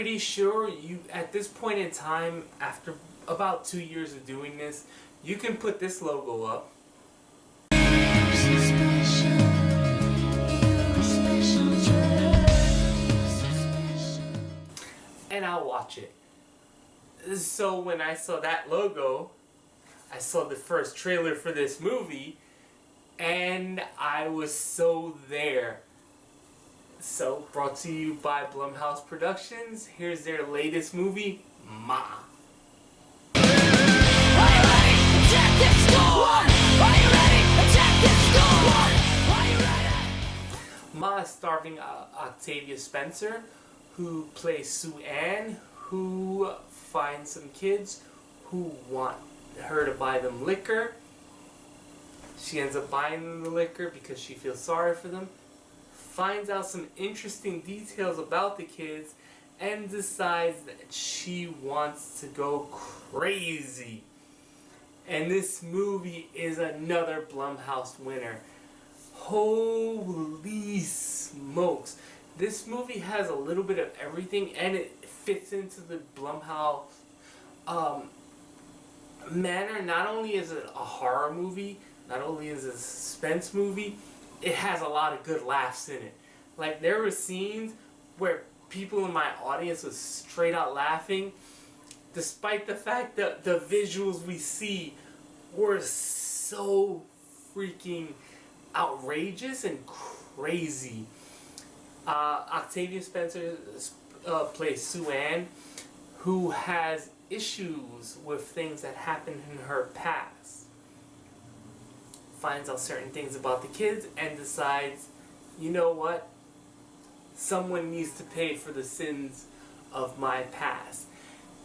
pretty sure you, at this point in time, after about 2 years of doing this, you can put this logo up. And I'll watch it. So when I saw that logo, I saw the first trailer for this movie, and I was so there. So, brought to you by Blumhouse Productions, here's their latest movie, Ma. Are you ready? Attack this school! Are you ready? Attack this school! Are you ready? Ma is starring Octavia Spencer, who plays Sue Ann, who finds some kids who want her to buy them liquor. She ends up buying them the liquor because she feels sorry for them, finds out some interesting details about the kids, and decides that she wants to go crazy. And this movie is another Blumhouse winner. Holy smokes. This movie has a little bit of everything, and it fits into the Blumhouse manner. Not only is it a horror movie, not only is it a suspense movie, it has a lot of good laughs in it. Like, there were scenes where people in my audience was straight out laughing, despite the fact that the visuals we see were so freaking outrageous and crazy. Octavia Spencer plays Sue Ann, who has issues with things that happened in her past. Finds out certain things about the kids and decides, you know what? Someone needs to pay for the sins of my past.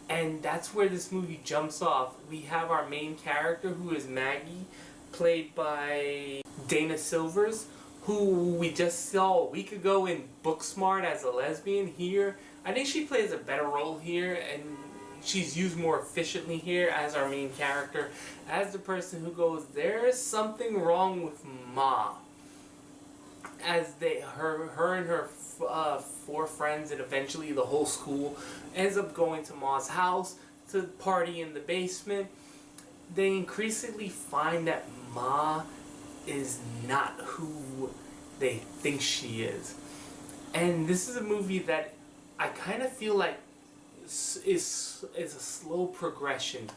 And that's where this movie jumps off. We have our main character, who is Maggie, played by Dana Silvers, who we just saw a week ago in Booksmart as a lesbian. Here, I think she plays a better role here, and she's used more efficiently here as our main character, as the person who goes, there's something wrong with Ma. As her and her 4 friends, and eventually the whole school, ends up going to Ma's house to party in the basement. They increasingly find that Ma is not who they think she is. And this is a movie that I kind of feel like is a slow progression.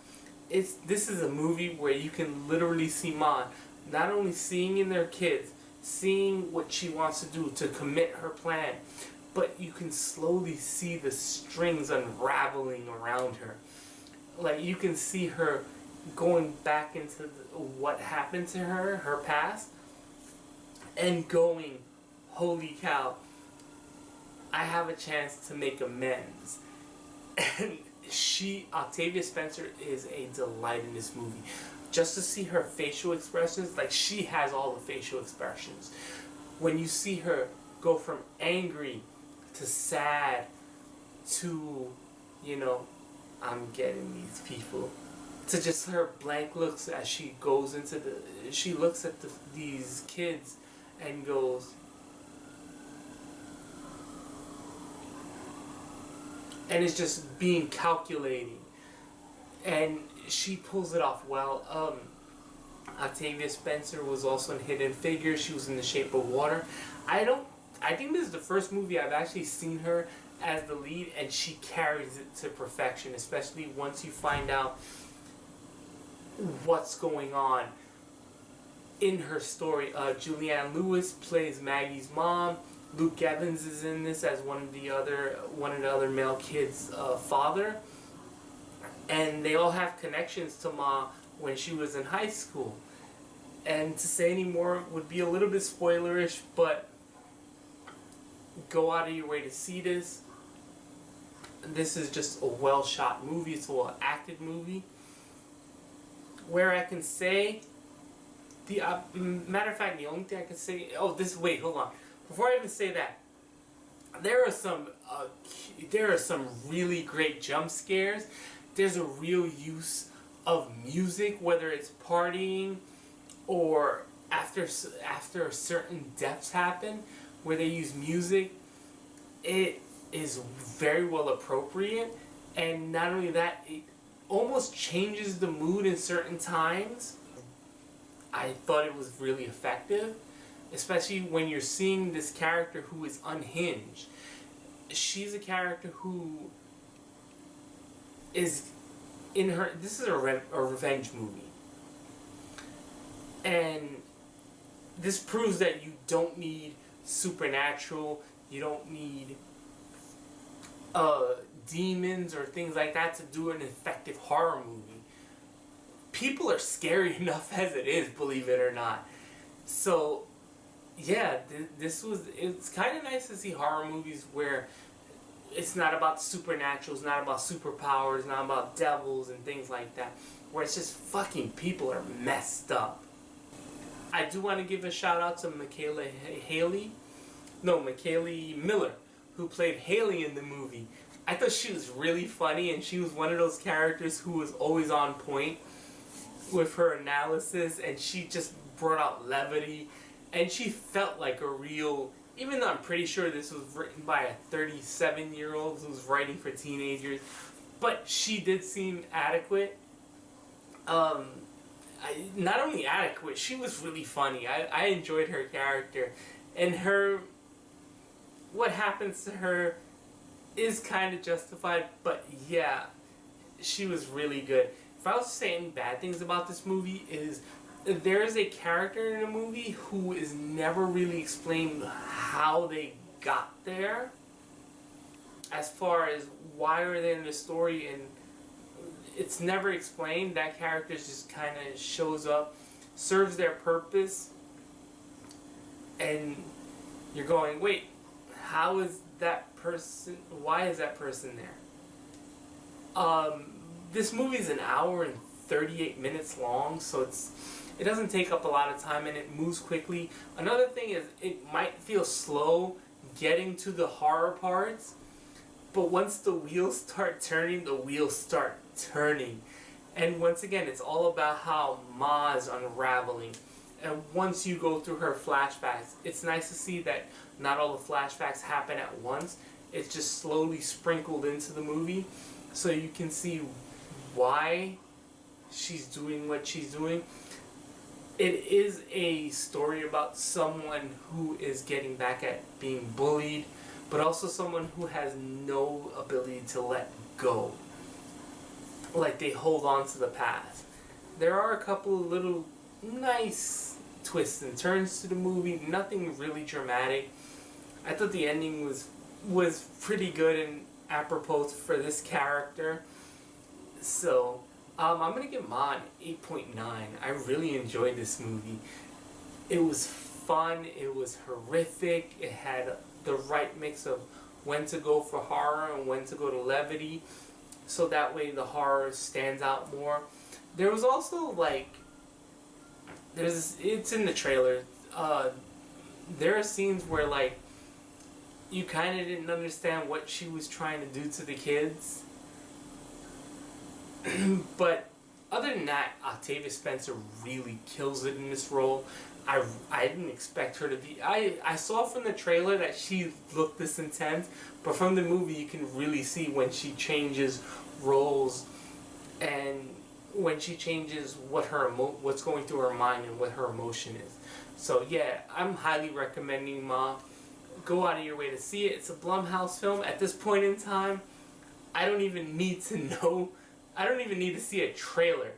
This is a movie where you can literally see Ma not only seeing in their kids, seeing what she wants to do to commit her plan, but you can slowly see the strings unraveling around her. Like, you can see her going back into what happened to her, her past, and going, holy cow, I have a chance to make amends. And Octavia Spencer is a delight in this movie. Just to see her facial expressions, like, she has all the facial expressions. When you see her go from angry to sad to, you know, I'm getting these people, to just her blank looks as she goes into she looks at these kids and goes, and it's just being calculating, and she pulls it off well. Octavia Spencer was also in Hidden Figures. She was in The Shape of Water. I think this is the first movie I've actually seen her as the lead, and she carries it to perfection, especially once you find out what's going on in her story. Julianne Lewis plays Maggie's mom. Luke Evans is in this as one of the other male kids' father, and they all have connections to Ma when she was in high school. And to say any more would be a little bit spoilerish, but go out of your way to see this. This is just a well-shot movie. It's a well-acted movie. Where I can say, matter of fact, the only thing I can say, wait, hold on. Before I even say that, there are some really great jump scares. There's a real use of music, whether it's partying or after certain deaths happen, where they use music. is very well appropriate, and not only that, it almost changes the mood in certain times. I thought it was really effective, especially when you're seeing this character who is unhinged. She's a character who is in her. This is a revenge movie, and this proves that you don't need supernatural, you don't need demons or things like that to do an effective horror movie. People are scary enough as it is, believe it or not. So, yeah, it's kind of nice to see horror movies where it's not about supernatural, it's not about superpowers, it's not about devils and things like that, where it's just fucking people are messed up. I do want to give a shout out to McKaley Miller, who played Haley in the movie. I thought she was really funny, and she was one of those characters who was always on point with her analysis, and she just brought out levity, and she felt like a real, even though I'm pretty sure this was written by a 37-year-old who's writing for teenagers, but she did seem adequate. Not only adequate, she was really funny. I enjoyed her character, and what happens to her is kind of justified, but yeah, she was really good. If I was to say any bad things about this movie, is there is a character in the movie who is never really explained how they got there, as far as why are they in the story, and it's never explained. That character just kind of shows up, serves their purpose, and you're going, wait, how is that person, why is that person there? This movie is an hour and 38 minutes long, so it doesn't take up a lot of time, and it moves quickly. Another thing is, it might feel slow getting to the horror parts, but once the wheels start turning, the wheels start turning. And once again, it's all about how Ma is unraveling. And once you go through her flashbacks, it's nice to see that not all the flashbacks happen at once. It's just slowly sprinkled into the movie, so you can see why she's doing what she's doing. It is a story about someone who is getting back at being bullied, but also someone who has no ability to let go. Like, they hold on to the past. There are a couple of little nice twists and turns to the movie, nothing really dramatic. I thought the ending was pretty good and apropos for this character. So, I'm going to give Ma an 8.9. I really enjoyed this movie. It was fun, it was horrific, it had the right mix of when to go for horror and when to go to levity, so that way the horror stands out more. There was also, like, it's in the trailer, there are scenes where, like, you kind of didn't understand what she was trying to do to the kids. But other than that, Octavia Spencer really kills it in this role. I didn't expect her to be... I saw from the trailer that she looked this intense, but from the movie you can really see when she changes roles and when she changes what's going through her mind and what her emotion is. So yeah, I'm highly recommending Ma. Go out of your way to see it. It's a Blumhouse film. At this point in time, I don't even need to know... I don't even need to see a trailer.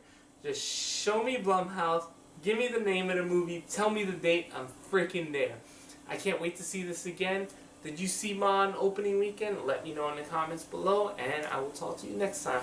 Just show me Blumhouse, give me the name of the movie, tell me the date, I'm freaking there. I can't wait to see this again. Did you see Ma on opening weekend? Let me know in the comments below, and I will talk to you next time.